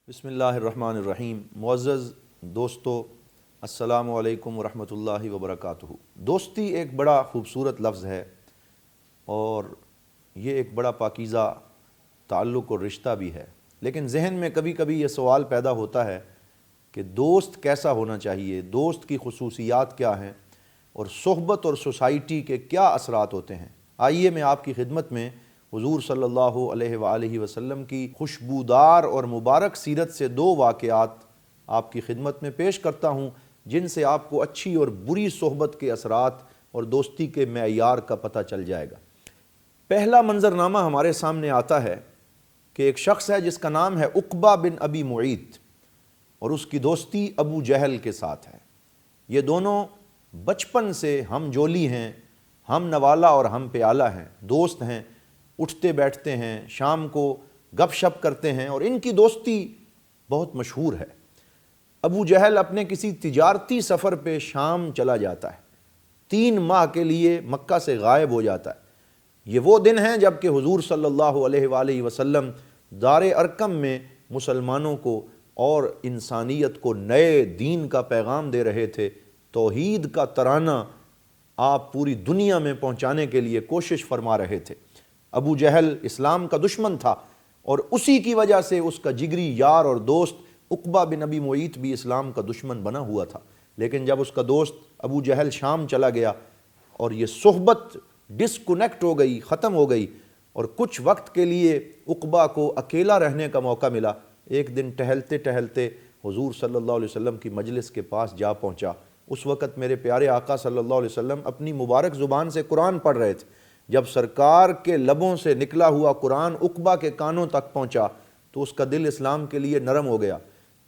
بسم اللہ الرحمن الرحیم۔ معزز دوستو، السلام علیکم ورحمۃ اللہ وبرکاتہ۔ دوستی ایک بڑا خوبصورت لفظ ہے اور یہ ایک بڑا پاکیزہ تعلق اور رشتہ بھی ہے، لیکن ذہن میں کبھی کبھی یہ سوال پیدا ہوتا ہے کہ دوست کیسا ہونا چاہیے، دوست کی خصوصیات کیا ہیں اور صحبت اور سوسائٹی کے کیا اثرات ہوتے ہیں۔ آئیے میں آپ کی خدمت میں حضور صلی اللہ علیہ وآلہ وسلم کی خوشبودار اور مبارک سیرت سے دو واقعات آپ کی خدمت میں پیش کرتا ہوں، جن سے آپ کو اچھی اور بری صحبت کے اثرات اور دوستی کے معیار کا پتہ چل جائے گا۔ پہلا منظرنامہ ہمارے سامنے آتا ہے کہ ایک شخص ہے جس کا نام ہے عقبہ بن ابی معیط، اور اس کی دوستی ابو جہل کے ساتھ ہے۔ یہ دونوں بچپن سے ہم جولی ہیں، ہم نوالا اور ہم پیالہ ہیں، دوست ہیں، اٹھتے بیٹھتے ہیں، شام کو گپ شپ کرتے ہیں، اور ان کی دوستی بہت مشہور ہے۔ ابو جہل اپنے کسی تجارتی سفر پہ شام چلا جاتا ہے، 3 ماہ کے لیے مکہ سے غائب ہو جاتا ہے۔ یہ وہ دن ہیں جب کہ حضور صلی اللہ علیہ وآلہ وسلم دار ارقم میں مسلمانوں کو اور انسانیت کو نئے دین کا پیغام دے رہے تھے، توحید کا ترانہ آپ پوری دنیا میں پہنچانے کے لیے کوشش فرما رہے تھے۔ ابو جہل اسلام کا دشمن تھا، اور اسی کی وجہ سے اس کا جگری یار اور دوست عقبہ بن ابی معیط بھی اسلام کا دشمن بنا ہوا تھا۔ لیکن جب اس کا دوست ابو جہل شام چلا گیا اور یہ صحبت ڈسکنیکٹ ہو گئی، ختم ہو گئی، اور کچھ وقت کے لیے عقبہ کو اکیلا رہنے کا موقع ملا، ایک دن ٹہلتے ٹہلتے حضور صلی اللہ علیہ وسلم کی مجلس کے پاس جا پہنچا۔ اس وقت میرے پیارے آقا صلی اللہ علیہ وسلم اپنی مبارک زبان سے قرآن پڑھ رہے تھے۔ جب سرکار کے لبوں سے نکلا ہوا قرآن عقبہ کے کانوں تک پہنچا تو اس کا دل اسلام کے لیے نرم ہو گیا۔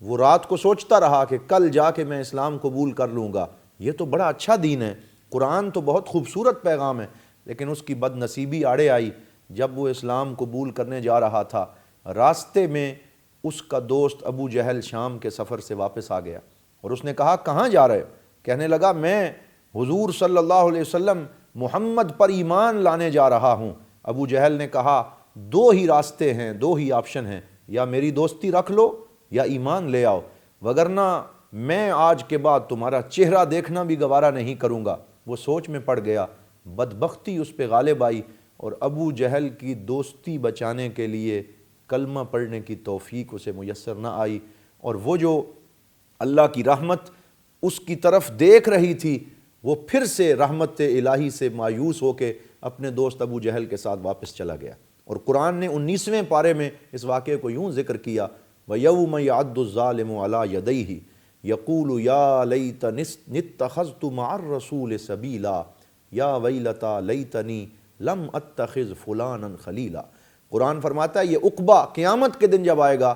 وہ رات کو سوچتا رہا کہ کل جا کے میں اسلام قبول کر لوں گا، یہ تو بڑا اچھا دین ہے، قرآن تو بہت خوبصورت پیغام ہے۔ لیکن اس کی بد نصیبی آڑے آئی۔ جب وہ اسلام قبول کرنے جا رہا تھا، راستے میں اس کا دوست ابو جہل شام کے سفر سے واپس آ گیا، اور اس نے کہا کہاں جا رہے ہو؟ کہنے لگا میں حضور صلی اللہ علیہ وسلم محمد پر ایمان لانے جا رہا ہوں۔ ابو جہل نے کہا 2 ہی راستے ہیں، 2 ہی آپشن ہیں، یا میری دوستی رکھ لو یا ایمان لے آؤ، وگرنہ میں آج کے بعد تمہارا چہرہ دیکھنا بھی گوارا نہیں کروں گا۔ وہ سوچ میں پڑ گیا، بدبختی اس پہ غالب آئی، اور ابو جہل کی دوستی بچانے کے لیے کلمہ پڑھنے کی توفیق اسے میسر نہ آئی، اور وہ جو اللہ کی رحمت اس کی طرف دیکھ رہی تھی، وہ پھر سے رحمت الہی سے مایوس ہو کے اپنے دوست ابو جہل کے ساتھ واپس چلا گیا۔ اور قرآن نے 19ویں پارے میں اس واقعے کو یوں ذکر کیا، وَيَوْمَ يَعَدُّ الظَّالِمُ عَلَى يَدَيْهِ يَقُولُ يَا لَيْتَنِي اتَّخَذْتُ مَعَ الرَّسُولِ سَبِيلًا يَا وَيْلَتَا لَيْتَنِي لَمْ أَتَّخِذْ فُلَانًا خَلِيلًا۔ قرآن فرماتا ہے یہ عقبہ قیامت کے دن جب آئے گا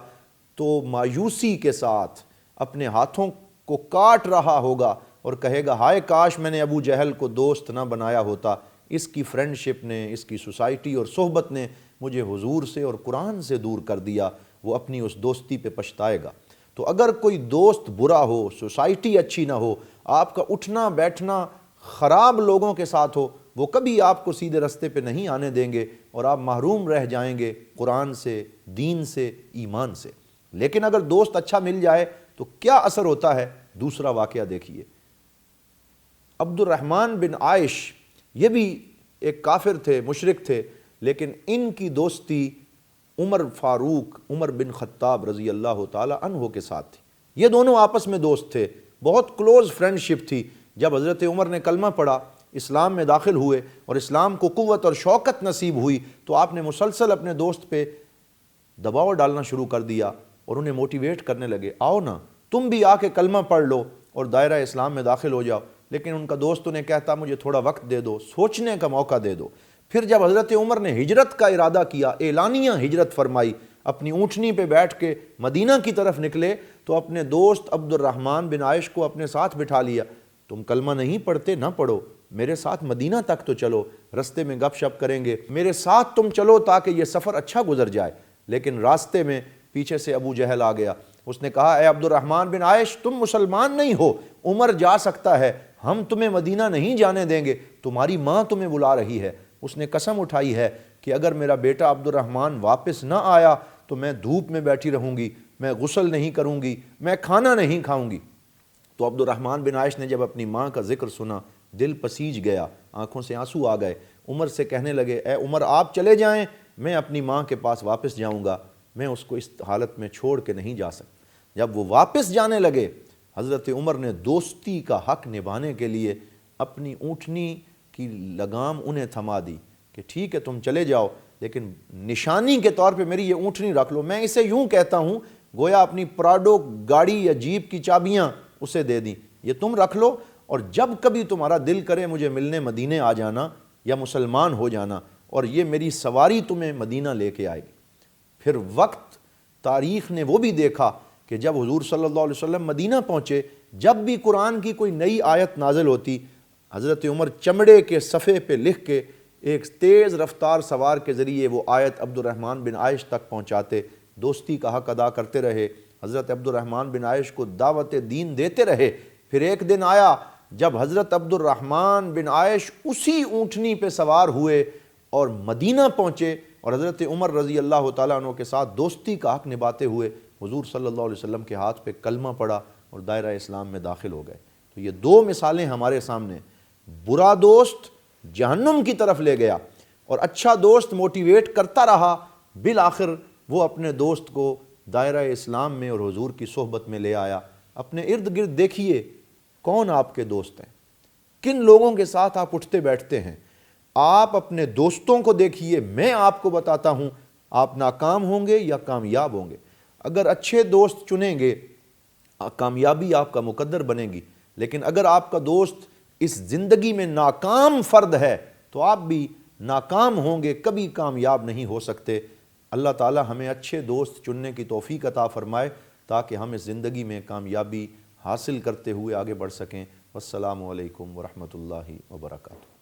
تو مایوسی کے ساتھ اپنے ہاتھوں کو کاٹ رہا ہوگا اور کہے گا ہائے کاش میں نے ابو جہل کو دوست نہ بنایا ہوتا، اس کی فرینڈشپ نے، اس کی سوسائٹی اور صحبت نے مجھے حضور سے اور قرآن سے دور کر دیا۔ وہ اپنی اس دوستی پہ پچھتائے گا۔ تو اگر کوئی دوست برا ہو، سوسائٹی اچھی نہ ہو، آپ کا اٹھنا بیٹھنا خراب لوگوں کے ساتھ ہو، وہ کبھی آپ کو سیدھے رستے پہ نہیں آنے دیں گے اور آپ محروم رہ جائیں گے قرآن سے، دین سے، ایمان سے۔ لیکن اگر دوست اچھا مل جائے تو کیا اثر ہوتا ہے؟ دوسرا واقعہ دیکھیے۔ عبد الرحمن بن عائش یہ بھی ایک کافر تھے، مشرک تھے، لیکن ان کی دوستی عمر فاروق، عمر بن خطاب رضی اللہ تعالی عنہ کے ساتھ تھی۔ یہ دونوں آپس میں دوست تھے، بہت کلوز فرینڈشپ تھی۔ جب حضرت عمر نے کلمہ پڑھا، اسلام میں داخل ہوئے اور اسلام کو قوت اور شوکت نصیب ہوئی، تو آپ نے مسلسل اپنے دوست پہ دباؤ ڈالنا شروع کر دیا اور انہیں موٹیویٹ کرنے لگے، آؤ نا تم بھی آ کے کلمہ پڑھ لو اور دائرہ اسلام میں داخل ہو جاؤ۔ لیکن ان کا دوست انہیں کہتا مجھے تھوڑا وقت دے دو، سوچنے کا موقع دے دو۔ پھر جب حضرت عمر نے ہجرت کا ارادہ کیا، اعلانیہ ہجرت فرمائی، اپنی اونٹنی پہ بیٹھ کے مدینہ کی طرف نکلے، تو اپنے دوست عبد الرحمن بن عائش کو اپنے ساتھ بٹھا لیا۔ تم کلمہ نہیں پڑھتے نہ پڑھو، میرے ساتھ مدینہ تک تو چلو، رستے میں گپ شپ کریں گے، میرے ساتھ تم چلو تاکہ یہ سفر اچھا گزر جائے۔ لیکن راستے میں پیچھے سے ابو جہل آ گیا۔ اس نے کہا اے عبد الرحمن بن عائش، تم مسلمان نہیں ہو، عمر جا سکتا ہے، ہم تمہیں مدینہ نہیں جانے دیں گے، تمہاری ماں تمہیں بلا رہی ہے۔ اس نے قسم اٹھائی ہے کہ اگر میرا بیٹا عبد الرحمن واپس نہ آیا تو میں دھوپ میں بیٹھی رہوں گی، میں غسل نہیں کروں گی، میں کھانا نہیں کھاؤں گی۔ تو عبد الرحمن بن عائش نے جب اپنی ماں کا ذکر سنا، دل پسیج گیا، آنکھوں سے آنسو آ گئے۔ عمر سے کہنے لگے اے عمر آپ چلے جائیں، میں اپنی ماں کے پاس واپس جاؤں گا، میں اس کو اس حالت میں چھوڑ کے نہیں جا سکتا۔ جب وہ واپس جانے لگے، حضرت عمر نے دوستی کا حق نبھانے کے لیے اپنی اونٹنی کی لگام انہیں تھما دی کہ ٹھیک ہے تم چلے جاؤ، لیکن نشانی کے طور پہ میری یہ اونٹنی رکھ لو۔ میں اسے یوں کہتا ہوں گویا اپنی پراڈو گاڑی یا جیپ کی چابیاں اسے دے دیں، یہ تم رکھ لو، اور جب کبھی تمہارا دل کرے مجھے ملنے مدینے آ جانا یا مسلمان ہو جانا، اور یہ میری سواری تمہیں مدینہ لے کے آئے گی۔ پھر وقت تاریخ نے وہ بھی دیکھا کہ جب حضور صلی اللہ علیہ وسلم مدینہ پہنچے، جب بھی قرآن کی کوئی نئی آیت نازل ہوتی، حضرت عمر چمڑے کے صفحے پہ لکھ کے ایک تیز رفتار سوار کے ذریعے وہ آیت عبد الرحمن بن عائش تک پہنچاتے، دوستی کا حق ادا کرتے رہے، حضرت عبد الرحمن بن عائش کو دعوت دین دیتے رہے۔ پھر ایک دن آیا جب حضرت عبد الرحمن بن عائش اسی اونٹنی پہ سوار ہوئے اور مدینہ پہنچے، اور حضرت عمر رضی اللہ تعالیٰ عنہ کے ساتھ دوستی کا حق نبھاتے ہوئے حضور صلی اللہ علیہ وسلم کے ہاتھ پہ کلمہ پڑا اور دائرہ اسلام میں داخل ہو گئے۔ تو یہ دو مثالیں ہمارے سامنے، برا دوست جہنم کی طرف لے گیا اور اچھا دوست موٹیویٹ کرتا رہا، بالآخر وہ اپنے دوست کو دائرہ اسلام میں اور حضور کی صحبت میں لے آیا۔ اپنے ارد گرد دیکھیے کون آپ کے دوست ہیں، کن لوگوں کے ساتھ آپ اٹھتے بیٹھتے ہیں۔ آپ اپنے دوستوں کو دیکھیے، میں آپ کو بتاتا ہوں آپ ناکام ہوں گے یا کامیاب ہوں گے۔ اگر اچھے دوست چنیں گے کامیابی آپ کا مقدر بنے گی، لیکن اگر آپ کا دوست اس زندگی میں ناکام فرد ہے تو آپ بھی ناکام ہوں گے، کبھی کامیاب نہیں ہو سکتے۔ اللہ تعالی ہمیں اچھے دوست چننے کی توفیق عطا فرمائے تاکہ ہم اس زندگی میں کامیابی حاصل کرتے ہوئے آگے بڑھ سکیں۔ والسلام علیکم ورحمۃ اللہ وبرکاتہ۔